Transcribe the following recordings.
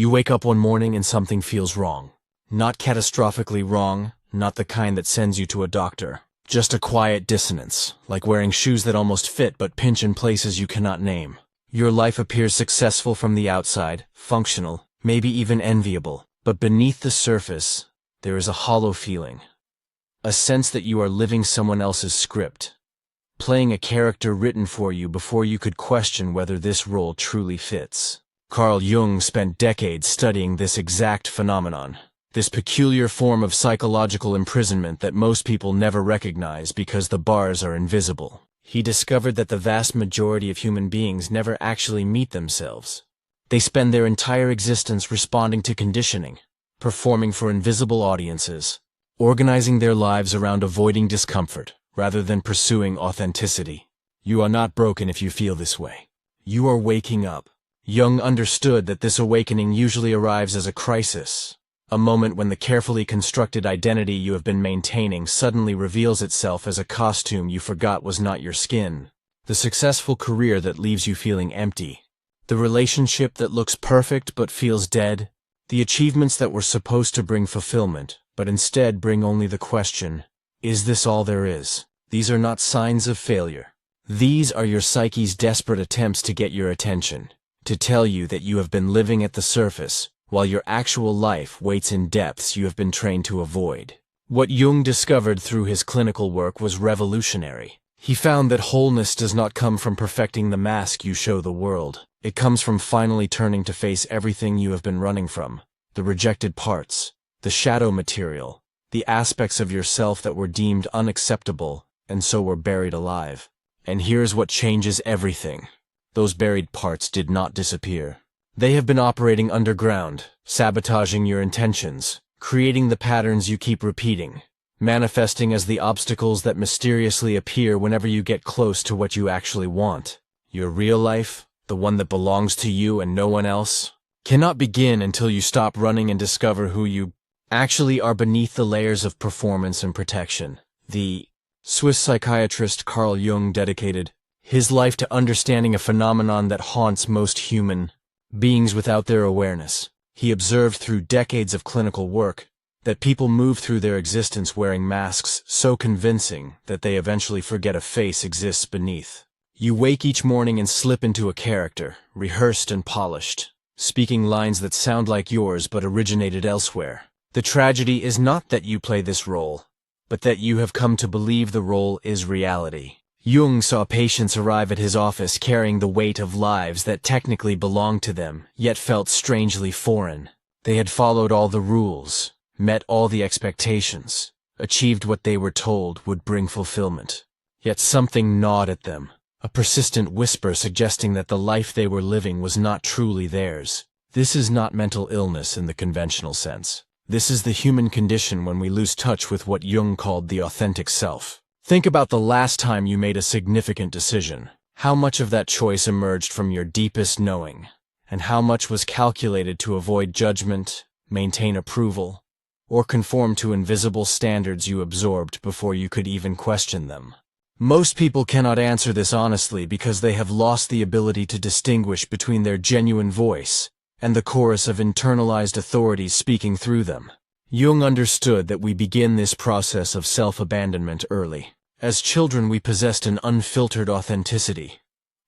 You wake up one morning and something feels wrong. Not catastrophically wrong, not the kind that sends you to a doctor. Just a quiet dissonance, like wearing shoes that almost fit but pinch in places you cannot name. Your life appears successful from the outside, functional, maybe even enviable. But beneath the surface, there is a hollow feeling. A sense that you are living someone else's script. Playing a character written for you before you could question whether this role truly fits. Carl Jung spent decades studying this exact phenomenon. This peculiar form of psychological imprisonment that most people never recognize because the bars are invisible. He discovered that the vast majority of human beings never actually meet themselves. They spend their entire existence responding to conditioning, performing for invisible audiences, organizing their lives around avoiding discomfort rather than pursuing authenticity. You are not broken if you feel this way. You are waking up. Jung understood that this awakening usually arrives as a crisis. A moment when the carefully constructed identity you have been maintaining suddenly reveals itself as a costume you forgot was not your skin. The successful career that leaves you feeling empty. The relationship that looks perfect but feels dead. The achievements that were supposed to bring fulfillment, but instead bring only the question, is this all there is? These are not signs of failure. These are your psyche's desperate attempts to get your attention, to tell you that you have been living at the surface, while your actual life waits in depths you have been trained to avoid. What Jung discovered through his clinical work was revolutionary. He found that wholeness does not come from perfecting the mask you show the world. It comes from finally turning to face everything you have been running from, the rejected parts, the shadow material, the aspects of yourself that were deemed unacceptable and so were buried alive. And here's what changes everything. Those buried parts did not disappear. They have been operating underground, sabotaging your intentions, creating the patterns you keep repeating, manifesting as the obstacles that mysteriously appear whenever you get close to what you actually want. Your real life, the one that belongs to you and no one else, cannot begin until you stop running and discover who you actually are beneath the layers of performance and protection. The Swiss psychiatrist Carl Jung dedicated his life to understanding a phenomenon that haunts most human beings without their awareness. He observed through decades of clinical work that people move through their existence wearing masks so convincing that they eventually forget a face exists beneath. You wake each morning and slip into a character, rehearsed and polished, speaking lines that sound like yours but originated elsewhere. The tragedy is not that you play this role, but that you have come to believe the role is reality. Jung saw patients arrive at his office carrying the weight of lives that technically belonged to them, yet felt strangely foreign. They had followed all the rules, met all the expectations, achieved what they were told would bring fulfillment. Yet something gnawed at them, a persistent whisper suggesting that the life they were living was not truly theirs. This is not mental illness in the conventional sense. This is the human condition when we lose touch with what Jung called the authentic self. Think about the last time you made a significant decision. How much of that choice emerged from your deepest knowing, and how much was calculated to avoid judgment, maintain approval, or conform to invisible standards you absorbed before you could even question them? Most people cannot answer this honestly because they have lost the ability to distinguish between their genuine voice and the chorus of internalized authorities speaking through them. Jung understood that we begin this process of self-abandonment early. As children, we possessed an unfiltered authenticity,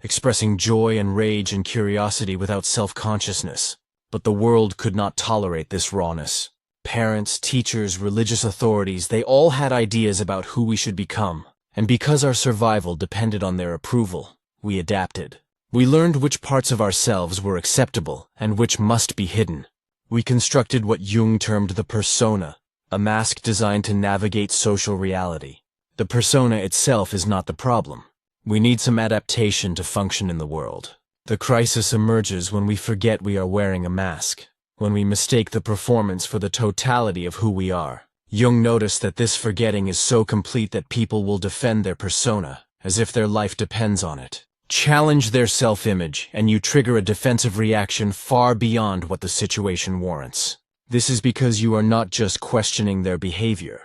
expressing joy and rage and curiosity without self-consciousness. But the world could not tolerate this rawness. Parents, teachers, religious authorities, they all had ideas about who we should become. And because our survival depended on their approval, we adapted. We learned which parts of ourselves were acceptable and which must be hidden. We constructed what Jung termed the persona, a mask designed to navigate social reality. The persona itself is not the problem. We need some adaptation to function in the world. The crisis emerges when we forget we are wearing a mask, when we mistake the performance for the totality of who we are. Jung noticed that this forgetting is so complete that people will defend their persona, as if their life depends on it. Challenge their self-image, and you trigger a defensive reaction far beyond what the situation warrants. This is because you are not just questioning their behavior.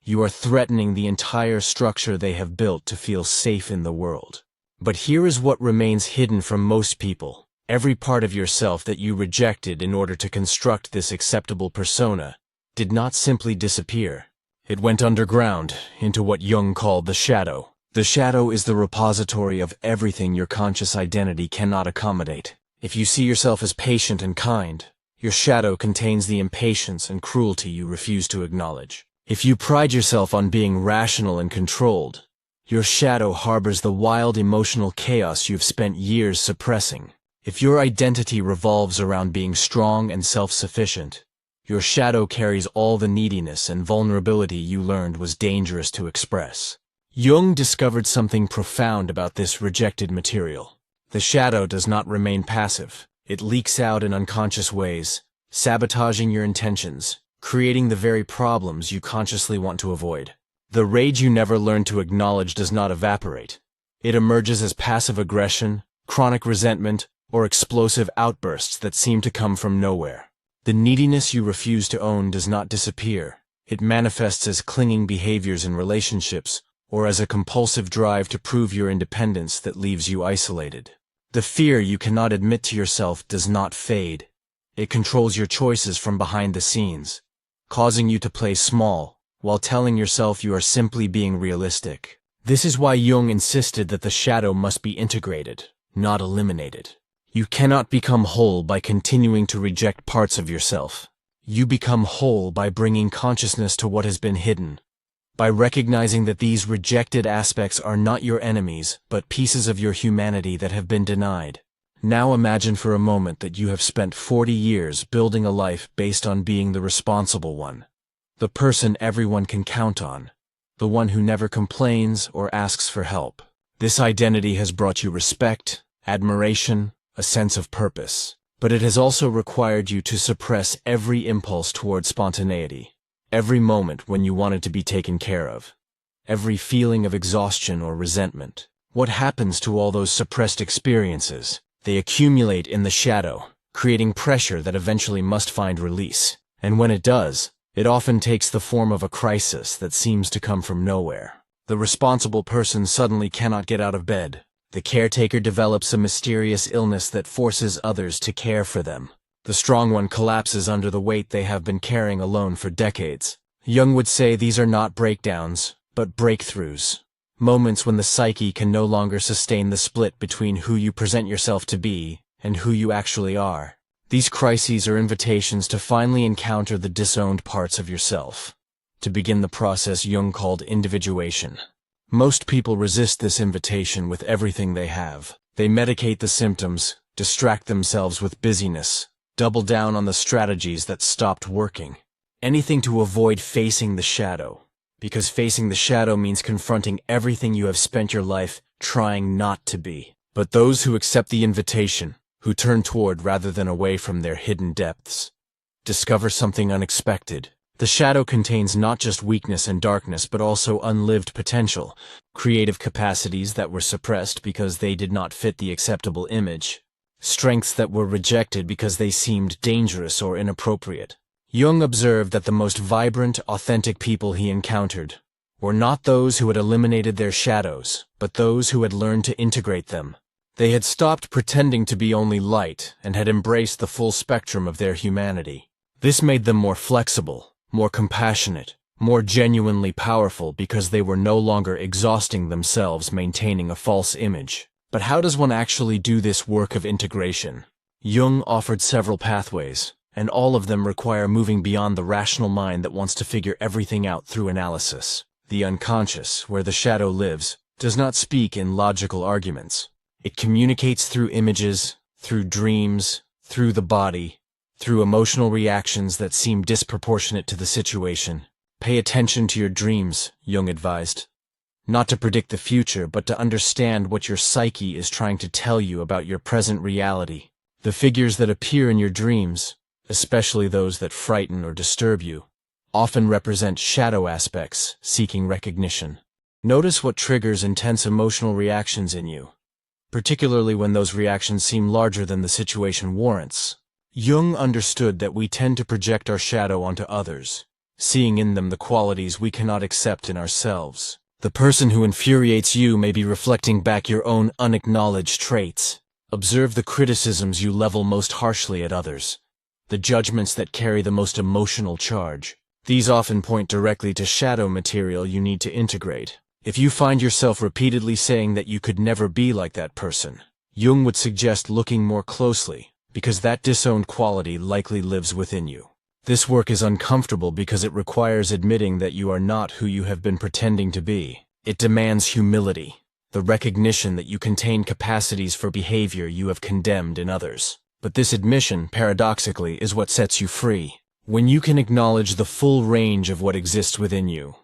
You are threatening the entire structure they have built to feel safe in the world. But here is what remains hidden from most people. Every part of yourself that you rejected in order to construct this acceptable persona did not simply disappear. It went underground into what Jung called the shadow. The shadow is the repository of everything your conscious identity cannot accommodate. If you see yourself as patient and kind, your shadow contains the impatience and cruelty you refuse to acknowledge. If you pride yourself on being rational and controlled, your shadow harbors the wild emotional chaos you've spent years suppressing. If your identity revolves around being strong and self-sufficient, your shadow carries all the neediness and vulnerability you learned was dangerous to express. Jung discovered something profound about this rejected material. The shadow does not remain passive. It leaks out in unconscious ways, sabotaging your intentions, creating the very problems you consciously want to avoid. The rage you never learned to acknowledge does not evaporate. It emerges as passive aggression, chronic resentment, or explosive outbursts that seem to come from nowhere. The neediness you refuse to own does not disappear. It manifests as clinging behaviors in relationships, or as a compulsive drive to prove your independence that leaves you isolated. The fear you cannot admit to yourself does not fade. It controls your choices from behind the scenes, causing you to play small, while telling yourself you are simply being realistic. This is why Jung insisted that the shadow must be integrated, not eliminated. You cannot become whole by continuing to reject parts of yourself. You become whole by bringing consciousness to what has been hidden, by recognizing that these rejected aspects are not your enemies, but pieces of your humanity that have been denied. Now imagine for a moment that you have spent 40 years building a life based on being the responsible one, the person everyone can count on, the one who never complains or asks for help. This identity has brought you respect, admiration, a sense of purpose, but it has also required you to suppress every impulse toward spontaneity, every moment when you wanted to be taken care of, every feeling of exhaustion or resentment. What happens to all those suppressed experiences? They accumulate in the shadow, creating pressure that eventually must find release. And when it does, it often takes the form of a crisis that seems to come from nowhere. The responsible person suddenly cannot get out of bed. The caretaker develops a mysterious illness that forces others to care for them. The strong one collapses under the weight they have been carrying alone for decades. Jung would say these are not breakdowns, but breakthroughs. Moments when the psyche can no longer sustain the split between who you present yourself to be and who you actually are. These crises are invitations to finally encounter the disowned parts of yourself, to begin the process Jung called individuation. Most people resist this invitation with everything they have. They medicate the symptoms, distract themselves with busyness, double down on the strategies that stopped working. Anything to avoid facing the shadow, because facing the shadow means confronting everything you have spent your life trying not to be. But those who accept the invitation, who turn toward rather than away from their hidden depths, discover something unexpected. The shadow contains not just weakness and darkness, but also unlived potential, creative capacities that were suppressed because they did not fit the acceptable image, strengths that were rejected because they seemed dangerous or inappropriate. Jung observed that the most vibrant, authentic people he encountered were not those who had eliminated their shadows, but those who had learned to integrate them. They had stopped pretending to be only light and had embraced the full spectrum of their humanity. This made them more flexible, more compassionate, more genuinely powerful because they were no longer exhausting themselves maintaining a false image. But how does one actually do this work of integration? Jung offered several pathways, and all of them require moving beyond the rational mind that wants to figure everything out through analysis. The unconscious, where the shadow lives, does not speak in logical arguments. It communicates through images, through dreams, through the body, through emotional reactions that seem disproportionate to the situation. Pay attention to your dreams, Jung advised. Not to predict the future, but to understand what your psyche is trying to tell you about your present reality. The figures that appear in your dreams, especially those that frighten or disturb you, often represent shadow aspects seeking recognition. Notice what triggers intense emotional reactions in you, particularly when those reactions seem larger than the situation warrants. Jung understood that we tend to project our shadow onto others, seeing in them the qualities we cannot accept in ourselves. The person who infuriates you may be reflecting back your own unacknowledged traits. Observe the criticisms you level most harshly at others, the judgments that carry the most emotional charge. These often point directly to shadow material you need to integrate. If you find yourself repeatedly saying that you could never be like that person, Jung would suggest looking more closely, because that disowned quality likely lives within you. This work is uncomfortable because it requires admitting that you are not who you have been pretending to be. It demands humility, the recognition that you contain capacities for behavior you have condemned in others. But this admission, paradoxically, is what sets you free. When you can acknowledge the full range of what exists within you,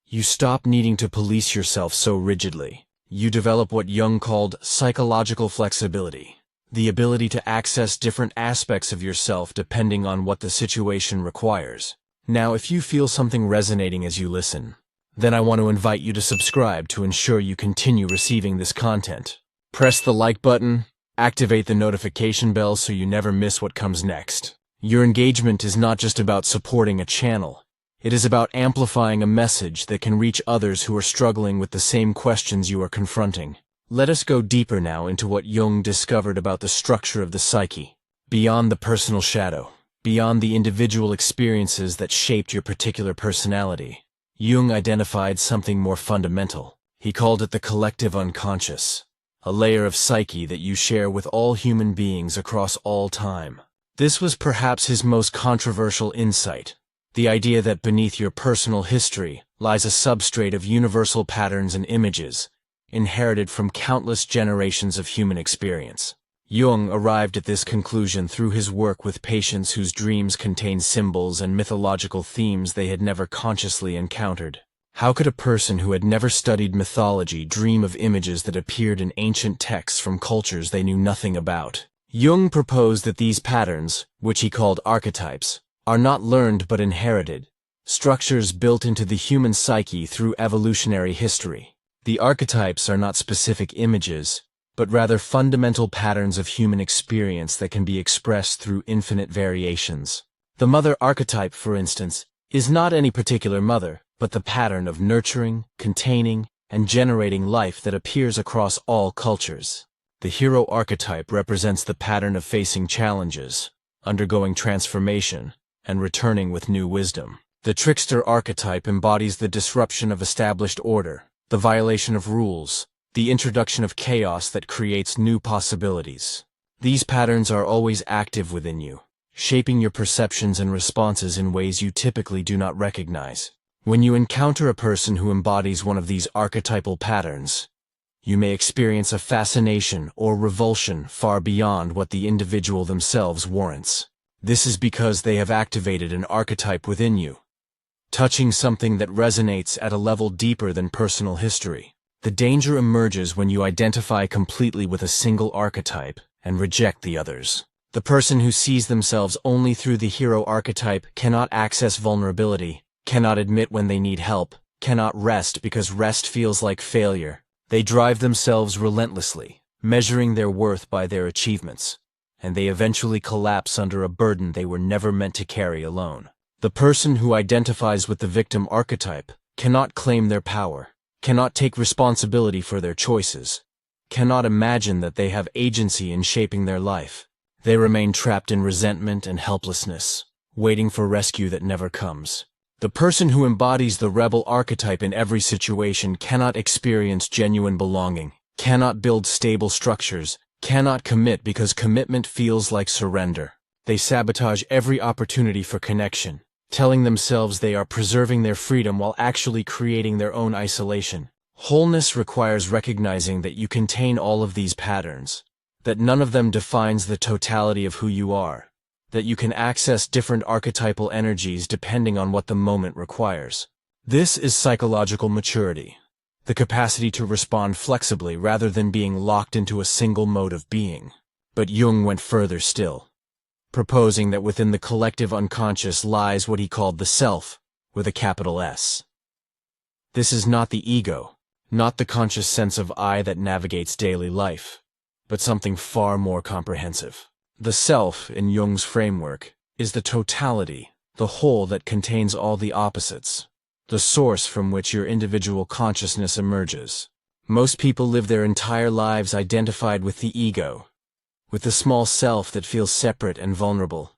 you stop needing to police yourself so rigidly. You develop what Jung called psychological flexibility, the ability to access different aspects of yourself depending on what the situation requires. Now, if you feel something resonating as you listen, then I want to invite you to subscribe to ensure you continue receiving this content. Press the like button, activate the notification bell so you never miss what comes next. Your engagement is not just about supporting a channel. It is about amplifying a message that can reach others who are struggling with the same questions you are confronting. Let us go deeper now into what Jung discovered about the structure of the psyche, beyond the personal shadow, beyond the individual experiences that shaped your particular personality. Jung identified something more fundamental. He called it the collective unconscious, a layer of psyche that you share with all human beings across all time. This was perhaps his most controversial insight, the idea that beneath your personal history lies a substrate of universal patterns and images, inherited from countless generations of human experience. Jung arrived at this conclusion through his work with patients whose dreams contained symbols and mythological themes they had never consciously encountered. How could a person who had never studied mythology dream of images that appeared in ancient texts from cultures they knew nothing about? Jung proposed that these patterns, which he called archetypes, are not learned but inherited, structures built into the human psyche through evolutionary history. The archetypes are not specific images, but rather fundamental patterns of human experience that can be expressed through infinite variations. The mother archetype, for instance, is not any particular mother, but the pattern of nurturing, containing, and generating life that appears across all cultures. The hero archetype represents the pattern of facing challenges, undergoing transformation, and returning with new wisdom. The trickster archetype embodies the disruption of established order, the violation of rules, the introduction of chaos that creates new possibilities. These patterns are always active within you, shaping your perceptions and responses in ways you typically do not recognize. When you encounter a person who embodies one of these archetypal patterns, you may experience a fascination or revulsion far beyond what the individual themselves warrants. This is because they have activated an archetype within you, touching something that resonates at a level deeper than personal history. The danger emerges when you identify completely with a single archetype and reject the others. The person who sees themselves only through the hero archetype cannot access vulnerability, cannot admit when they need help, cannot rest because rest feels like failure. They drive themselves relentlessly, measuring their worth by their achievements, and they eventually collapse under a burden they were never meant to carry alone. The person who identifies with the victim archetype cannot claim their power, cannot take responsibility for their choices, cannot imagine that they have agency in shaping their life. They remain trapped in resentment and helplessness, waiting for rescue that never comes. The person who embodies the rebel archetype in every situation cannot experience genuine belonging, cannot build stable structures, cannot commit because commitment feels like surrender. They sabotage every opportunity for connection, telling themselves they are preserving their freedom while actually creating their own isolation. Wholeness requires recognizing that you contain all of these patterns, that none of them defines the totality of who you are, that you can access different archetypal energies depending on what the moment requires. This is psychological maturity, the capacity to respond flexibly rather than being locked into a single mode of being. But Jung went further still, proposing that within the collective unconscious lies what he called the self, with a capital S. This is not the ego, not the conscious sense of I that navigates daily life, but something far more comprehensive. The self, in Jung's framework, is the totality, the whole that contains all the opposites, the source from which your individual consciousness emerges. Most people live their entire lives identified with the ego, with the small self that feels separate and vulnerable,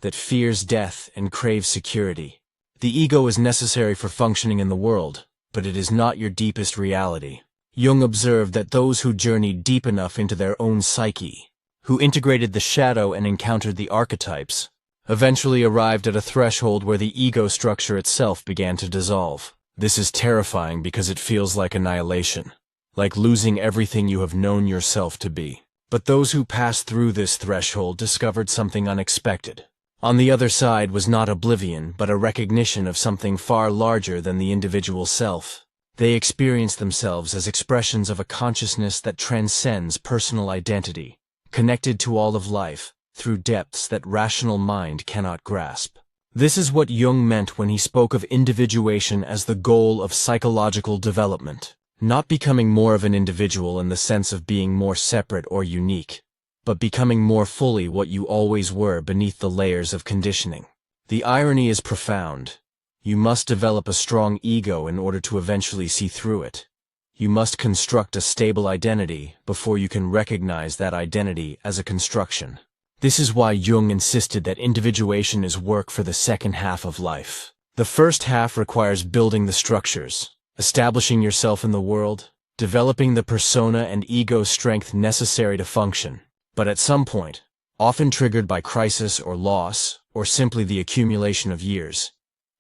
that fears death and craves security. The ego is necessary for functioning in the world, but it is not your deepest reality. Jung observed that those who journeyed deep enough into their own psyche, who integrated the shadow and encountered the archetypes, eventually arrived at a threshold where the ego structure itself began to dissolve. This is terrifying because it feels like annihilation, like losing everything you have known yourself to be. But those who passed through this threshold discovered something unexpected. On the other side was not oblivion, but a recognition of something far larger than the individual self. They experienced themselves as expressions of a consciousness that transcends personal identity, connected to all of life, through depths that rational mind cannot grasp. This is what Jung meant when he spoke of individuation as the goal of psychological development. Not becoming more of an individual in the sense of being more separate or unique, but becoming more fully what you always were beneath the layers of conditioning. The irony is profound. You must develop a strong ego in order to eventually see through it. You must construct a stable identity before you can recognize that identity as a construction. This is why Jung insisted that individuation is work for the second half of life. The first half requires building the structures, establishing yourself in the world, developing the persona and ego strength necessary to function. But at some point, often triggered by crisis or loss, or simply the accumulation of years,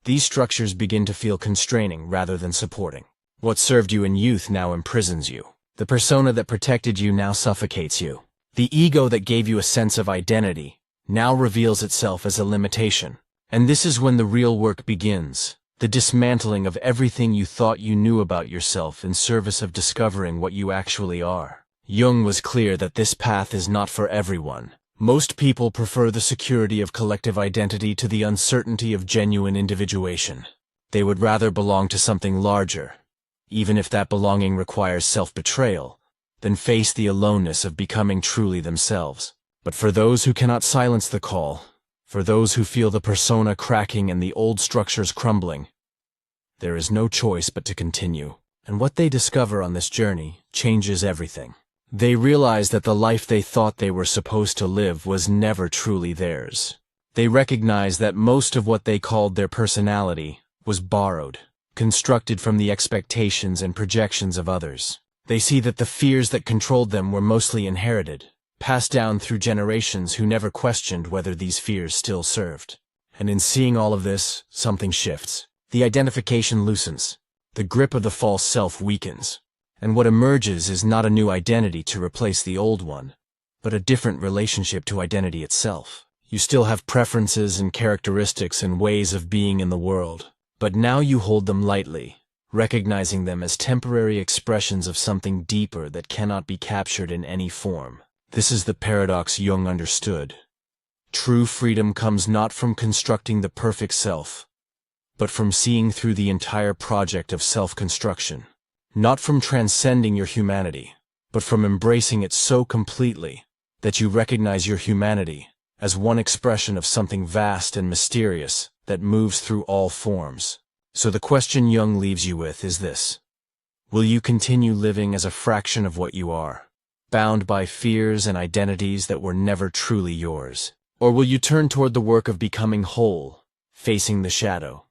these structures begin to feel constraining rather than supporting. What served you in youth now imprisons you. The persona that protected you now suffocates you. The ego that gave you a sense of identity now reveals itself as a limitation. And this is when the real work begins. The dismantling of everything you thought you knew about yourself in service of discovering what you actually are. Jung was clear that this path is not for everyone. Most people prefer the security of collective identity to the uncertainty of genuine individuation. They would rather belong to something larger, even if that belonging requires self-betrayal, than face the aloneness of becoming truly themselves. But for those who cannot silence the call, for those who feel the persona cracking and the old structures crumbling, there is no choice but to continue. And what they discover on this journey changes everything. They realize that the life they thought they were supposed to live was never truly theirs. They recognize that most of what they called their personality was borrowed, constructed from the expectations and projections of others. They see that the fears that controlled them were mostly inherited, passed down through generations who never questioned whether these fears still served. And in seeing all of this, something shifts. The identification loosens. The grip of the false self weakens. And what emerges is not a new identity to replace the old one, but a different relationship to identity itself. You still have preferences and characteristics and ways of being in the world, but now you hold them lightly, recognizing them as temporary expressions of something deeper that cannot be captured in any form. This is the paradox Jung understood. True freedom comes not from constructing the perfect self, but from seeing through the entire project of self-construction. Not from transcending your humanity, but from embracing it so completely that you recognize your humanity as one expression of something vast and mysterious that moves through all forms. So the question Jung leaves you with is this: will you continue living as a fraction of what you are, bound by fears and identities that were never truly yours? Or will you turn toward the work of becoming whole, facing the shadow,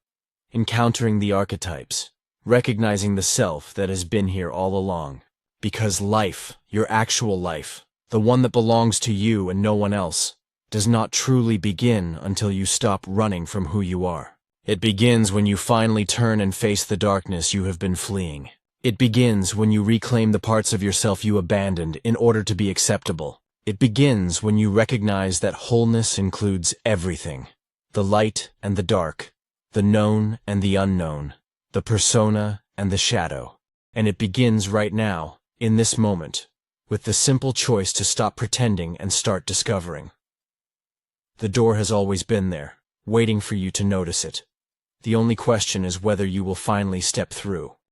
encountering the archetypes, recognizing the self that has been here all along? Because life, your actual life, the one that belongs to you and no one else, does not truly begin until you stop running from who you are. It begins when you finally turn and face the darkness you have been fleeing. It begins when you reclaim the parts of yourself you abandoned in order to be acceptable. It begins when you recognize that wholeness includes everything: the light and the dark, the known and the unknown, the persona and the shadow. And it begins right now, in this moment, with the simple choice to stop pretending and start discovering. The door has always been there, waiting for you to notice it. The only question is whether you will finally step through.